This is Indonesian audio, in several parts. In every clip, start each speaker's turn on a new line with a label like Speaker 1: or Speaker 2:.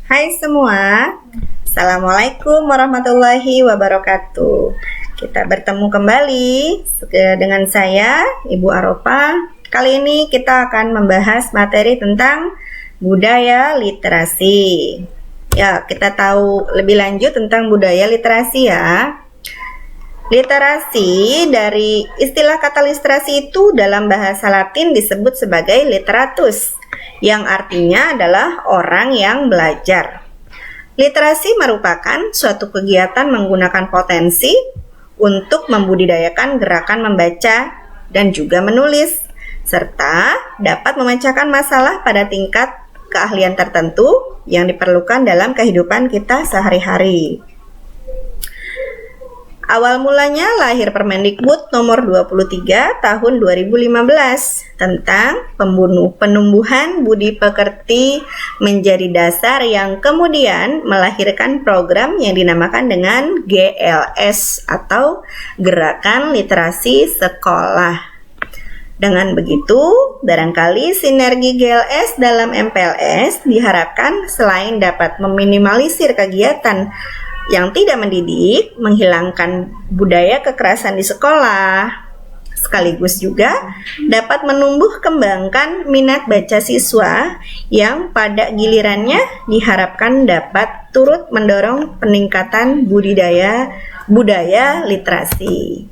Speaker 1: Hai semua, Assalamualaikum warahmatullahi wabarakatuh. Kita bertemu kembali dengan saya, Ibu Aropa. Kali ini kita akan membahas materi tentang budaya literasi. Ya, kita tahu lebih lanjut tentang budaya literasi ya. Literasi dari istilah kata literasi itu dalam bahasa Latin disebut sebagai literatus, yang artinya adalah orang yang belajar. Literasi merupakan suatu kegiatan menggunakan potensi untuk membudidayakan gerakan membaca dan juga menulis, serta dapat memecahkan masalah pada tingkat keahlian tertentu yang diperlukan dalam kehidupan kita sehari-hari. Awal mulanya lahir Permendikbud nomor 23 tahun 2015 tentang penumbuhan budi pekerti menjadi dasar, yang kemudian melahirkan program yang dinamakan dengan GLS atau Gerakan Literasi Sekolah. Dengan begitu, barangkali sinergi GLS dalam MPLS diharapkan selain dapat meminimalisir kegiatan yang tidak mendidik, menghilangkan budaya kekerasan di sekolah, sekaligus juga dapat menumbuh kembangkan minat baca siswa yang pada gilirannya diharapkan dapat turut mendorong peningkatan budaya literasi.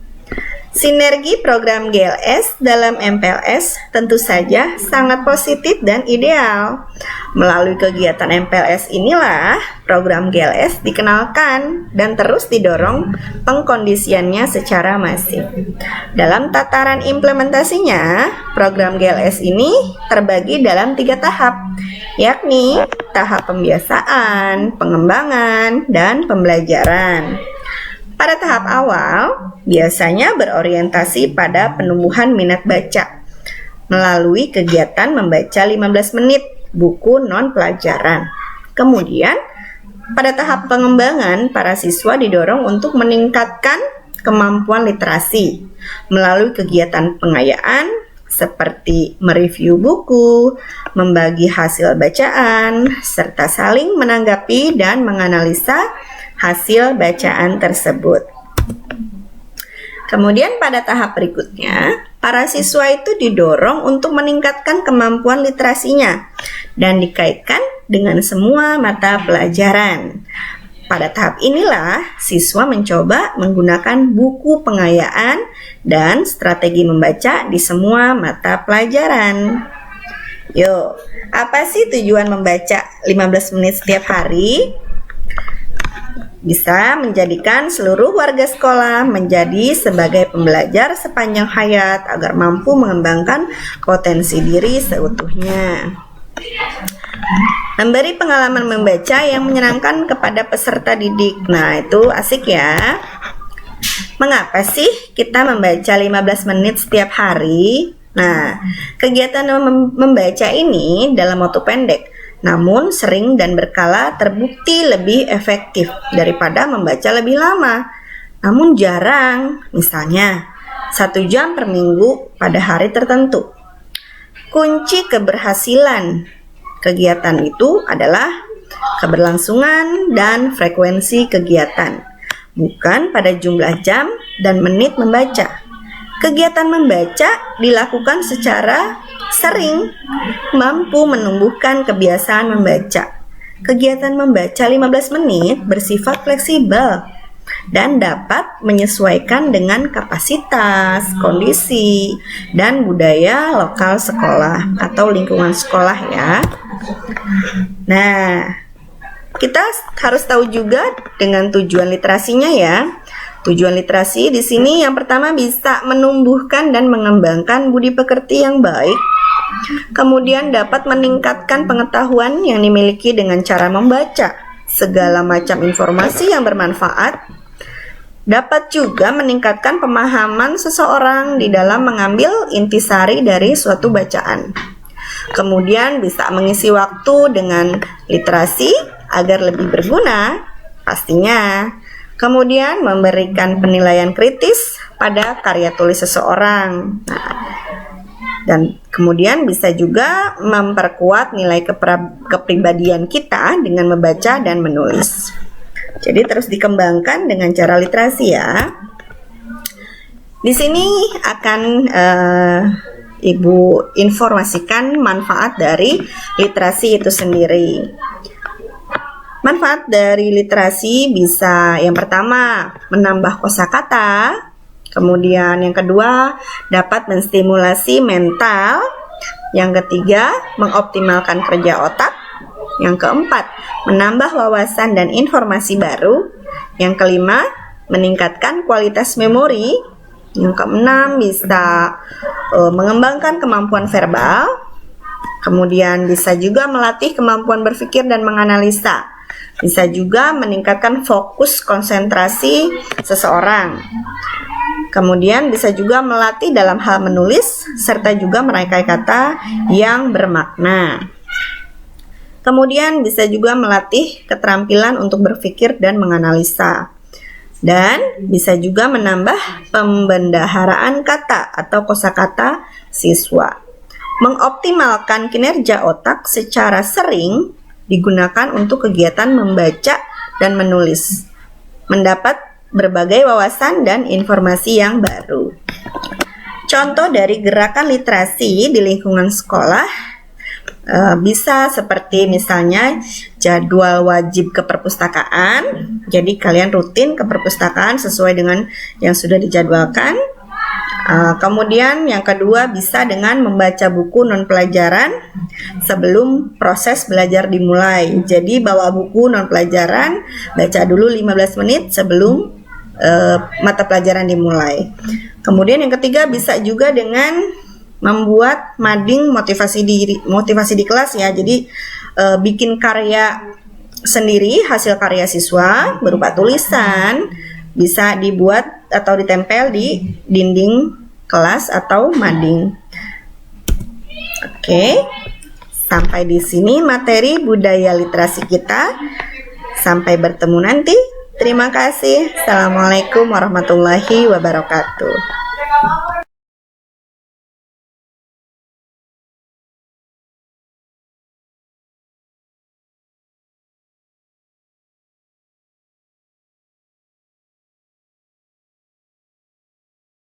Speaker 1: Sinergi program GLS dalam MPLS tentu saja sangat positif dan ideal. Melalui kegiatan MPLS inilah program GLS dikenalkan dan terus didorong pengkondisiannya secara masif. Dalam tataran implementasinya, program GLS ini terbagi dalam 3 tahap, yakni tahap pembiasaan, pengembangan, dan pembelajaran. Pada tahap awal, biasanya berorientasi pada penumbuhan minat baca melalui kegiatan membaca 15 menit buku non-pelajaran. Kemudian, pada tahap pengembangan, para siswa didorong untuk meningkatkan kemampuan literasi melalui kegiatan pengayaan seperti mereview buku, membagi hasil bacaan, serta saling menanggapi dan menganalisa hasil bacaan tersebut. Kemudian pada tahap berikutnya, para siswa itu didorong untuk meningkatkan kemampuan literasinya dan dikaitkan dengan semua mata pelajaran. Pada tahap inilah siswa mencoba menggunakan buku pengayaan dan strategi membaca di semua mata pelajaran. Yuk, apa sih tujuan membaca 15 menit setiap hari? Bisa menjadikan seluruh warga sekolah menjadi sebagai pembelajar sepanjang hayat agar mampu mengembangkan potensi diri seutuhnya. Memberi pengalaman membaca yang menyenangkan kepada peserta didik. Nah, itu asik ya. Mengapa sih kita membaca 15 menit setiap hari? Nah, kegiatan membaca ini dalam waktu pendek, namun sering dan berkala terbukti lebih efektif daripada membaca lebih lama, namun jarang, misalnya 1 jam per minggu pada hari tertentu. Kunci keberhasilan kegiatan itu adalah keberlangsungan dan frekuensi kegiatan, bukan pada jumlah jam dan menit membaca. Kegiatan membaca dilakukan secara sering, mampu menumbuhkan kebiasaan membaca. Kegiatan membaca 15 menit bersifat fleksibel dan dapat menyesuaikan dengan kapasitas, kondisi, dan budaya lokal sekolah atau lingkungan sekolah ya. Nah, kita harus tahu juga dengan tujuan literasinya ya. Tujuan literasi di sini yang pertama bisa menumbuhkan dan mengembangkan budi pekerti yang baik. Kemudian dapat meningkatkan pengetahuan yang dimiliki dengan cara membaca segala macam informasi yang bermanfaat. Dapat juga meningkatkan pemahaman seseorang di dalam mengambil intisari dari suatu bacaan. Kemudian bisa mengisi waktu dengan literasi agar lebih berguna, pastinya. Kemudian memberikan penilaian kritis pada karya tulis seseorang. Nah, dan kemudian bisa juga memperkuat nilai kepribadian kita kita dengan membaca dan menulis. Jadi terus dikembangkan dengan cara literasi ya. Di sini akan Ibu informasikan manfaat dari literasi itu sendiri. Manfaat dari literasi bisa yang pertama menambah kosakata, kemudian yang kedua dapat menstimulasi mental, yang ketiga mengoptimalkan kerja otak, yang keempat menambah wawasan dan informasi baru, yang kelima meningkatkan kualitas memori, yang keenam bisa mengembangkan kemampuan verbal, kemudian bisa juga melatih kemampuan berpikir dan menganalisa, bisa juga meningkatkan fokus konsentrasi seseorang, kemudian bisa juga melatih dalam hal menulis serta juga merangkai kata yang bermakna. Kemudian bisa juga melatih keterampilan untuk berpikir dan menganalisa. Dan bisa juga menambah pembendaharaan kata atau kosakata siswa. Mengoptimalkan kinerja otak secara sering digunakan untuk kegiatan membaca dan menulis. Mendapat berbagai wawasan dan informasi yang baru. Contoh dari gerakan literasi di lingkungan sekolah bisa seperti misalnya jadwal wajib ke perpustakaan. Jadi kalian rutin ke perpustakaan sesuai dengan yang sudah dijadwalkan. Kemudian yang kedua bisa dengan membaca buku non pelajaran sebelum proses belajar dimulai. Jadi bawa buku non pelajaran, baca dulu 15 menit sebelum mata pelajaran dimulai. Kemudian yang ketiga bisa juga dengan membuat mading motivasi di kelas ya. Jadi bikin karya sendiri, hasil karya siswa berupa tulisan bisa dibuat atau ditempel di dinding kelas atau mading. Oke. Sampai di sini materi budaya literasi kita. Sampai bertemu nanti. Terima kasih. Assalamualaikum warahmatullahi wabarakatuh.